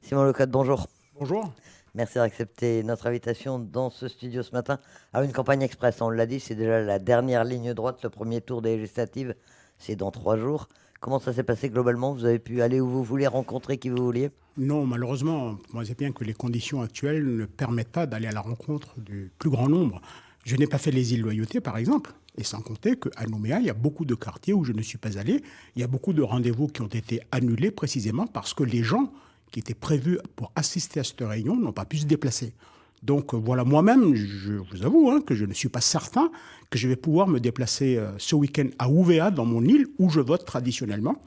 Simon Lecode, bonjour. Bonjour. Merci d'avoir accepté notre invitation dans ce studio ce matin à une campagne express. On l'a dit, c'est déjà la dernière ligne droite. Le premier tour des législatives, c'est dans 3 jours. Comment ça s'est passé globalement? Vous avez pu aller où vous vouliez, rencontrer qui vous vouliez? Non, malheureusement, moi c'est bien que les conditions actuelles ne permettent pas d'aller à la rencontre du plus grand nombre. Je n'ai pas fait les îles Loyauté, par exemple, et sans compter qu'à Nouméa, il y a beaucoup de quartiers où je ne suis pas allé. Il y a beaucoup de rendez-vous qui ont été annulés précisément parce que les gens qui étaient prévus pour assister à cette réunion n'ont pas pu se déplacer. Donc voilà, moi-même, je vous avoue que je ne suis pas certain que je vais pouvoir me déplacer ce week-end à Ouvéa, dans mon île, où je vote traditionnellement,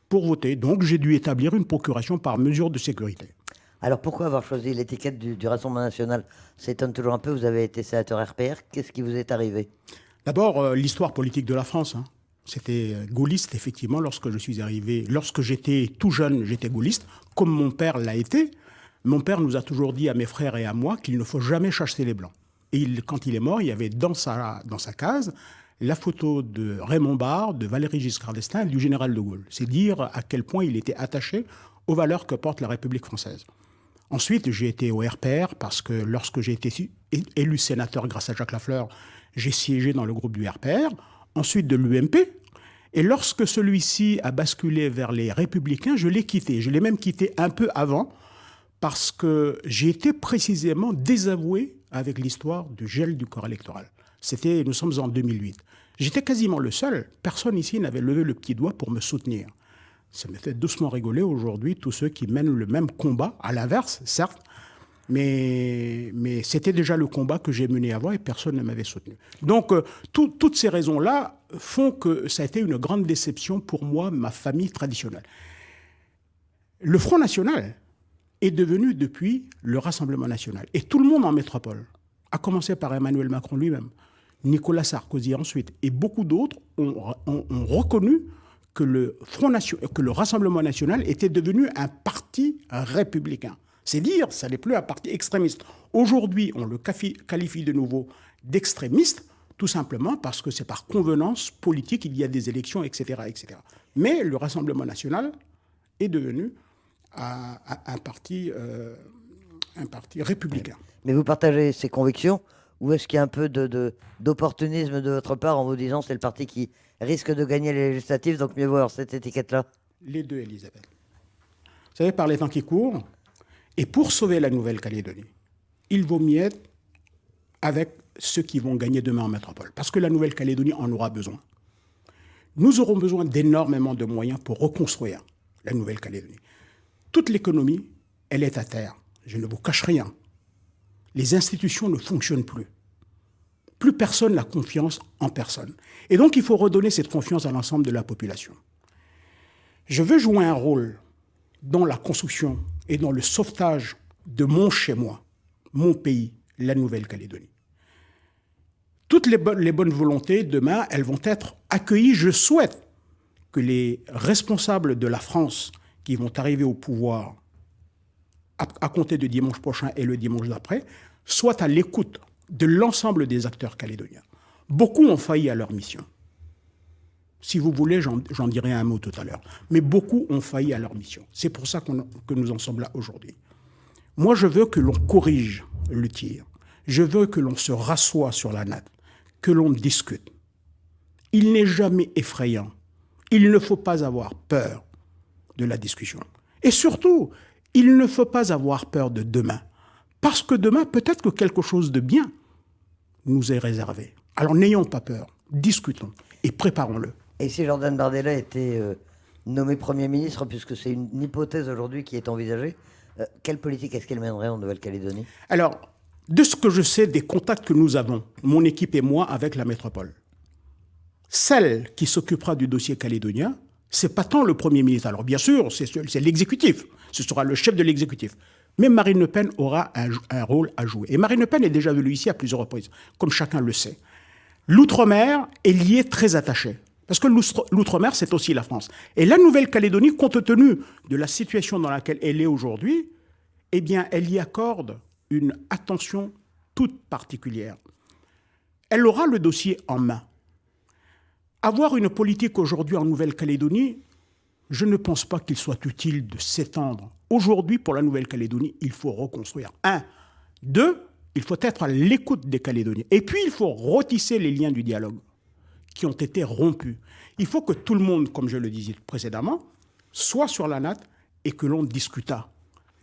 pour voter. Donc j'ai dû établir une procuration par mesure de sécurité. Alors pourquoi avoir choisi l'étiquette du Rassemblement national? Ça étonne toujours un peu, vous avez été sénateur RPR. Qu'est-ce qui vous est arrivé? D'abord, l'histoire politique de la France. C'était gaulliste, effectivement, lorsque je suis arrivé. Lorsque j'étais tout jeune, j'étais gaulliste, comme mon père l'a été. Mon père nous a toujours dit à mes frères et à moi qu'il ne faut jamais chasser les Blancs. Et quand il est mort, il y avait dans sa case la photo de Raymond Barre, de Valéry Giscard d'Estaing et du général de Gaulle. C'est dire à quel point il était attaché aux valeurs que porte la République française. Ensuite, j'ai été au RPR parce que lorsque j'ai été élu sénateur grâce à Jacques Lafleur, j'ai siégé dans le groupe du RPR, ensuite de l'UMP. Et lorsque celui-ci a basculé vers les Républicains, je l'ai quitté. Je l'ai même quitté un peu avant parce que j'ai été précisément désavoué avec l'histoire du gel du corps électoral. Nous sommes en 2008. J'étais quasiment le seul. Personne ici n'avait levé le petit doigt pour me soutenir. Ça me fait doucement rigoler aujourd'hui tous ceux qui mènent le même combat, à l'inverse, certes, mais c'était déjà le combat que j'ai mené avant et personne ne m'avait soutenu. Donc, toutes ces raisons-là font que ça a été une grande déception pour moi, ma famille traditionnelle. Le Front National est devenu depuis le Rassemblement National. Et tout le monde en métropole, à commencer par Emmanuel Macron lui-même, Nicolas Sarkozy ensuite, et beaucoup d'autres ont reconnu que le Rassemblement National était devenu un parti républicain. C'est dire, ça n'est plus un parti extrémiste. Aujourd'hui, on le qualifie de nouveau d'extrémiste, tout simplement parce que c'est par convenance politique, il y a des élections, etc., etc. Mais le Rassemblement National est devenu un parti républicain. Mais vous partagez ces convictions ou est-ce qu'il y a un peu d'opportunisme de votre part en vous disant c'est le parti qui risque de gagner les législatives, donc mieux vaut avoir cette étiquette-là? Les deux, Elisabeth. Vous savez, par les temps qui courent, et pour sauver la Nouvelle-Calédonie, il vaut mieux être avec ceux qui vont gagner demain en métropole, parce que la Nouvelle-Calédonie en aura besoin. Nous aurons besoin d'énormément de moyens pour reconstruire la Nouvelle-Calédonie. Toute l'économie, elle est à terre. Je ne vous cache rien. Les institutions ne fonctionnent plus. Plus personne n'a confiance en personne. Et donc, il faut redonner cette confiance à l'ensemble de la population. Je veux jouer un rôle dans la construction et dans le sauvetage de mon chez-moi, mon pays, la Nouvelle-Calédonie. Toutes les bonnes volontés, demain, elles vont être accueillies. Je souhaite que les responsables de la France qui vont arriver au pouvoir à compter de dimanche prochain et le dimanche d'après, soient à l'écoute de l'ensemble des acteurs calédoniens. Beaucoup ont failli à leur mission. Si vous voulez, j'en dirai un mot tout à l'heure. Mais beaucoup ont failli à leur mission. C'est pour ça que nous en sommes là aujourd'hui. Moi, je veux que l'on corrige le tir. Je veux que l'on se rassoie sur la natte, que l'on discute. Il n'est jamais effrayant. Il ne faut pas avoir peur de la discussion. Et surtout, il ne faut pas avoir peur de demain. Parce que demain, peut-être que quelque chose de bien nous est réservé. Alors n'ayons pas peur, discutons et préparons-le. Et si Jordan Bardella était nommé Premier ministre, puisque c'est une hypothèse aujourd'hui qui est envisagée, quelle politique est-ce qu'il mènerait en Nouvelle-Calédonie? Alors, de ce que je sais des contacts que nous avons, mon équipe et moi, avec la métropole, celle qui s'occupera du dossier calédonien, c'est pas tant le Premier ministre. Alors bien sûr, c'est l'exécutif. Ce sera le chef de l'exécutif. Mais Marine Le Pen aura un rôle à jouer. Et Marine Le Pen est déjà venue ici à plusieurs reprises, comme chacun le sait. L'outre-mer est lié très attaché. Parce que l'outre-mer, c'est aussi la France. Et la Nouvelle-Calédonie, compte tenu de la situation dans laquelle elle est aujourd'hui, eh bien, elle y accorde une attention toute particulière. Elle aura le dossier en main. Avoir une politique aujourd'hui en Nouvelle-Calédonie, je ne pense pas qu'il soit utile de s'étendre Aujourd'hui, pour la Nouvelle-Calédonie, il faut reconstruire. Un. Deux, il faut être à l'écoute des Calédoniens. Et puis, il faut retisser les liens du dialogue qui ont été rompus. Il faut que tout le monde, comme je le disais précédemment, soit sur la natte et que l'on discuta.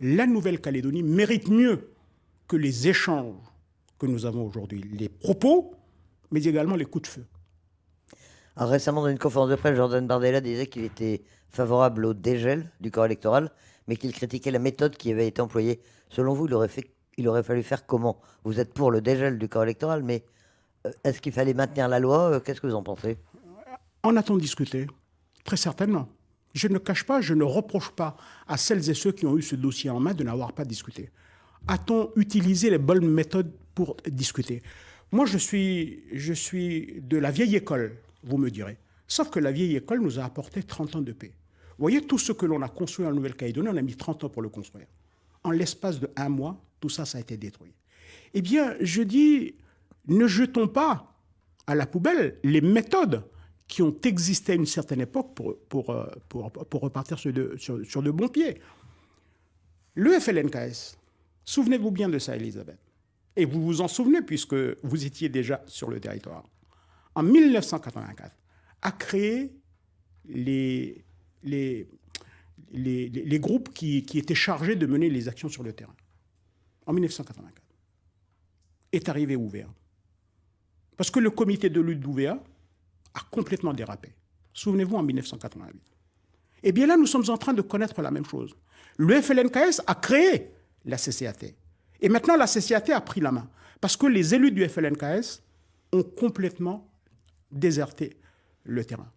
La Nouvelle-Calédonie mérite mieux que les échanges que nous avons aujourd'hui, les propos, mais également les coups de feu. Alors, récemment, dans une conférence de presse, Jordan Bardella disait qu'il était favorable au dégel du corps électoral, mais qu'il critiquait la méthode qui avait été employée. Selon vous, il aurait fallu faire comment? Vous êtes pour le dégel du corps électoral, mais est-ce qu'il fallait maintenir la loi? Qu'est-ce que vous en pensez? En a-t-on discuté? Très certainement. Je ne cache pas, je ne reproche pas à celles et ceux qui ont eu ce dossier en main de n'avoir pas discuté. A-t-on utilisé les bonnes méthodes pour discuter? Moi, je suis de la vieille école, vous me direz. Sauf que la vieille école nous a apporté 30 ans de paix. Vous voyez, tout ce que l'on a construit en Nouvelle-Calédonie, on a mis 30 ans pour le construire. En l'espace de 1 mois, tout ça, ça a été détruit. Eh bien, je dis, ne jetons pas à la poubelle les méthodes qui ont existé à une certaine époque pour repartir sur de bons pieds. Le FLNKS, souvenez-vous bien de ça, Elisabeth, et vous vous en souvenez puisque vous étiez déjà sur le territoire, en 1984, a créé les groupes qui étaient chargés de mener les actions sur le terrain. En 1984, est arrivé Ouvéa. Parce que le comité de lutte d'Ouvéa a complètement dérapé. Souvenez-vous, en 1988. Eh bien là, nous sommes en train de connaître la même chose. Le FLNKS a créé la CCAT. Et maintenant, la CCAT a pris la main. Parce que les élus du FLNKS ont complètement déserté le terrain.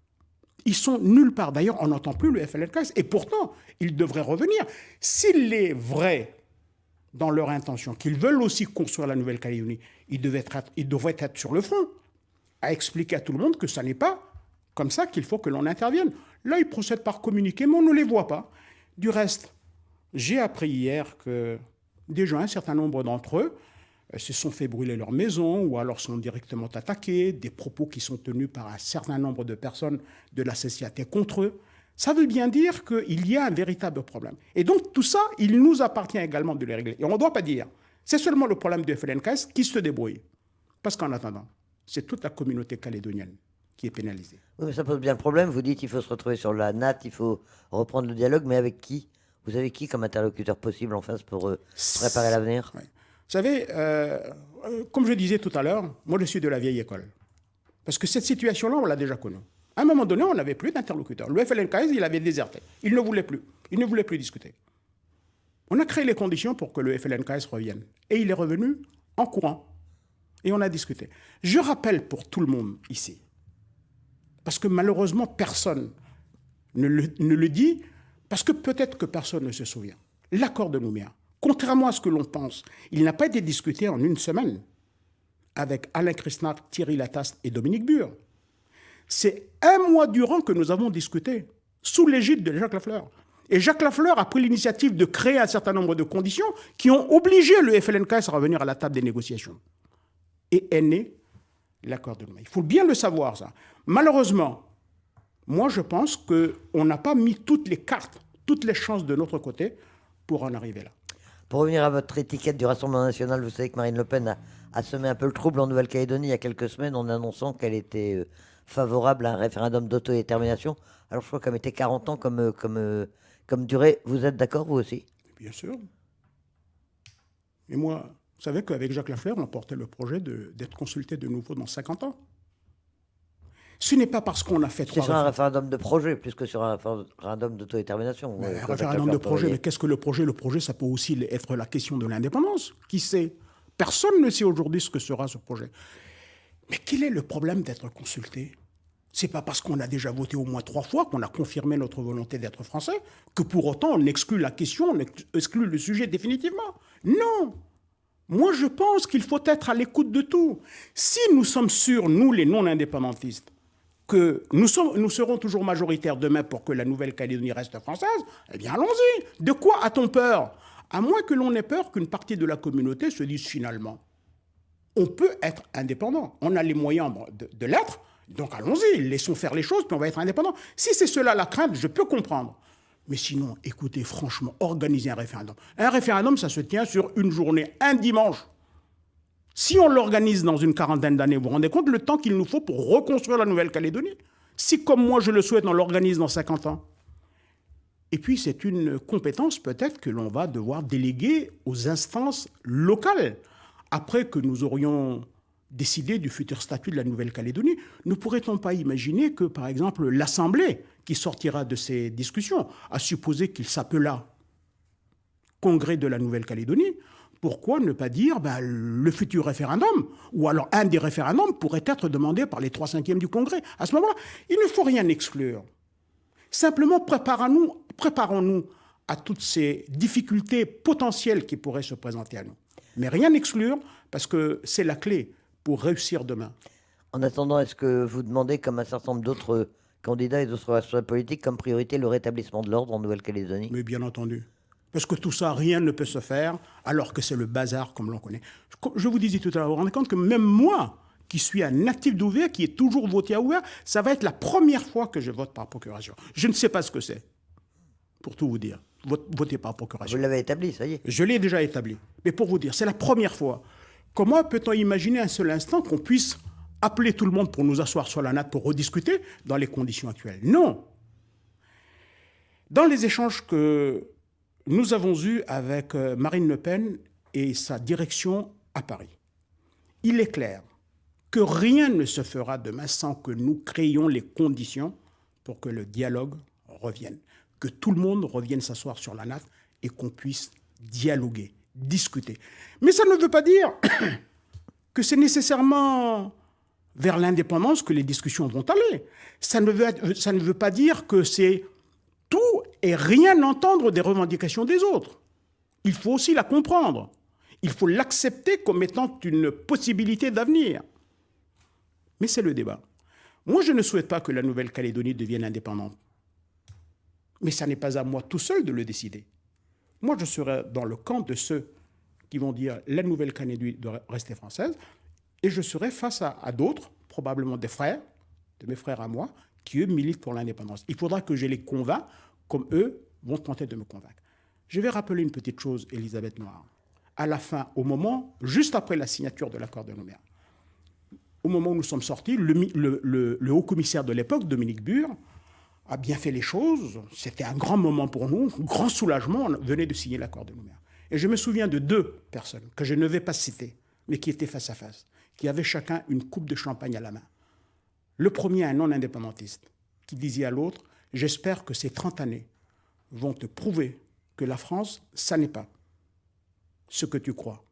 Ils sont nulle part. D'ailleurs, on n'entend plus le FLNKS. Et pourtant, ils devraient revenir. S'il est vrai dans leur intention qu'ils veulent aussi construire la Nouvelle-Calédonie, ils devraient être sur le front, à expliquer à tout le monde que ça n'est pas comme ça qu'il faut que l'on intervienne. Là, ils procèdent par communiqué, mais on ne les voit pas. Du reste, j'ai appris hier que déjà un certain nombre d'entre eux se sont fait brûler leur maison ou alors sont directement attaqués, des propos qui sont tenus par un certain nombre de personnes de la CCAT contre eux. Ça veut bien dire qu'il y a un véritable problème. Et donc tout ça, il nous appartient également de les régler. Et on ne doit pas dire, c'est seulement le problème de FLNKS qui se débrouille. Parce qu'en attendant, c'est toute la communauté calédonienne qui est pénalisée. Oui, mais ça pose bien le problème. Vous dites qu'il faut se retrouver sur la natte, il faut reprendre le dialogue, mais avec qui? Vous avez qui comme interlocuteur possible en face pour préparer l'avenir? Ouais. Vous savez, comme je disais tout à l'heure, moi je suis de la vieille école. Parce que cette situation-là, on l'a déjà connue. À un moment donné, on n'avait plus d'interlocuteur. Le FLNKS, il avait déserté. Il ne voulait plus. Il ne voulait plus discuter. On a créé les conditions pour que le FLNKS revienne. Et il est revenu en courant. Et on a discuté. Je rappelle pour tout le monde ici, parce que malheureusement, personne ne le dit, parce que peut-être que personne ne se souvient. L'accord de Nouméa, contrairement à ce que l'on pense, il n'a pas été discuté en une semaine avec Alain Krishna, Thierry Lataste et Dominique Bure. C'est 1 mois durant que nous avons discuté, sous l'égide de Jacques Lafleur. Et Jacques Lafleur a pris l'initiative de créer un certain nombre de conditions qui ont obligé le FLNKS à revenir à la table des négociations. Et est né l'accord de Nouméa. Il faut bien le savoir, ça. Malheureusement, moi je pense qu'on n'a pas mis toutes les cartes, toutes les chances de notre côté pour en arriver là. Pour revenir à votre étiquette du Rassemblement national, vous savez que Marine Le Pen a semé un peu le trouble en Nouvelle-Calédonie il y a quelques semaines en annonçant qu'elle était favorable à un référendum d'autodétermination. Alors je crois qu'elle mettait 40 ans comme durée. Vous êtes d'accord, vous aussi? Bien sûr. Et moi, vous savez qu'avec Jacques Lafleur, on portait le projet d'être consulté de nouveau dans 50 ans. Ce n'est pas parce qu'on a fait 3 C'est sur un référendum de projet, plus que sur un référendum d'autodétermination. Un référendum de projet, mais qu'est-ce que le projet? Le projet, ça peut aussi être la question de l'indépendance. Qui sait? Personne ne sait aujourd'hui ce que sera ce projet. Mais quel est le problème d'être consulté? C'est pas parce qu'on a déjà voté au moins 3 fois, qu'on a confirmé notre volonté d'être français, que pour autant on exclut la question, on exclut le sujet définitivement. Non! Moi, je pense qu'il faut être à l'écoute de tout. Si nous sommes sûrs, nous les non-indépendantistes, que nous serons toujours majoritaires demain pour que la Nouvelle-Calédonie reste française, eh bien allons-y. De quoi a-t-on peur? À moins que l'on ait peur qu'une partie de la communauté se dise finalement, on peut être indépendant, on a les moyens de l'être, donc allons-y, laissons faire les choses, puis on va être indépendant. Si c'est cela la crainte, je peux comprendre. Mais sinon, écoutez, franchement, organisez un référendum. Un référendum, ça se tient sur une journée, un dimanche. Si on l'organise dans une quarantaine d'années, vous vous rendez compte le temps qu'il nous faut pour reconstruire la Nouvelle-Calédonie? Si, comme moi je le souhaite, on l'organise dans 50 ans. Et puis, c'est une compétence peut-être que l'on va devoir déléguer aux instances locales. Après que nous aurions décidé du futur statut de la Nouvelle-Calédonie, ne pourrait-on pas imaginer que, par exemple, l'Assemblée qui sortira de ces discussions, à supposer qu'il s'appela Congrès de la Nouvelle-Calédonie, pourquoi ne pas dire le futur référendum, ou alors un des référendums pourrait être demandé par les 3/5 du Congrès. À ce moment-là, il ne faut rien exclure. Simplement, préparons-nous à toutes ces difficultés potentielles qui pourraient se présenter à nous. Mais rien exclure, parce que c'est la clé pour réussir demain. En attendant, est-ce que vous demandez, comme un certain nombre d'autres candidats et d'autres responsables politiques, comme priorité le rétablissement de l'ordre en Nouvelle-Calédonie? Mais bien entendu. Parce que tout ça, rien ne peut se faire alors que c'est le bazar comme l'on connaît. Je vous disais tout à l'heure, vous vous rendez compte que même moi, qui suis un natif d'Ouvert, qui est toujours voté à Ouvert, ça va être la première fois que je vote par procuration. Je ne sais pas ce que c'est, pour tout vous dire. Voter par procuration. Vous l'avez établi, ça y est. Je l'ai déjà établi. Mais pour vous dire, c'est la première fois. Comment peut-on imaginer un seul instant qu'on puisse appeler tout le monde pour nous asseoir sur la natte pour rediscuter dans les conditions actuelles? Non. Dans les échanges que nous avons eus avec Marine Le Pen et sa direction à Paris, il est clair que rien ne se fera demain sans que nous créions les conditions pour que le dialogue revienne, que tout le monde revienne s'asseoir sur la natte et qu'on puisse dialoguer, discuter. Mais ça ne veut pas dire que c'est nécessairement vers l'indépendance que les discussions vont aller. Ça ne veut pas dire que c'est tout et rien entendre des revendications des autres. Il faut aussi la comprendre. Il faut l'accepter comme étant une possibilité d'avenir. Mais c'est le débat. Moi, je ne souhaite pas que la Nouvelle-Calédonie devienne indépendante. Mais ça n'est pas à moi tout seul de le décider. Moi, je serai dans le camp de ceux qui vont dire la Nouvelle-Calédonie doit rester française, et je serai face à d'autres, probablement des frères, de mes frères à moi, qui eux militent pour l'indépendance. Il faudra que je les convainque, comme eux vont tenter de me convaincre. Je vais rappeler une petite chose, Elisabeth Noire. À la fin, au moment, juste après la signature de l'accord de Nouméa, au moment où nous sommes sortis, le haut-commissaire de l'époque, Dominique Bure, a bien fait les choses. C'était un grand moment pour nous, un grand soulagement. On venait de signer l'accord de Nouméa. Et je me souviens de deux personnes que je ne vais pas citer, mais qui étaient face à face, qui avaient chacun une coupe de champagne à la main. Le premier, un non-indépendantiste, qui disait à l'autre « J'espère que ces 30 années vont te prouver que la France, ça n'est pas ce que tu crois.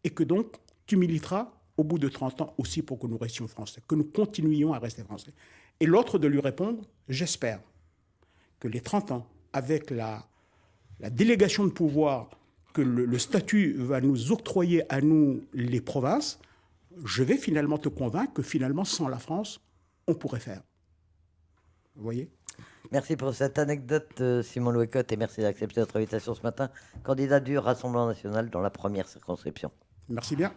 Et que donc, tu militeras au bout de 30 ans aussi pour que nous restions français, que nous continuions à rester français. » Et l'autre de lui répondre « J'espère que les 30 ans, avec la délégation de pouvoir que le statut va nous octroyer à nous, les provinces, je vais finalement te convaincre que finalement, sans la France, on pourrait faire. » Vous voyez ? Merci pour cette anecdote, Simon Louécotte, et merci d'accepter notre invitation ce matin. Candidat du Rassemblement national dans la première circonscription. Merci bien.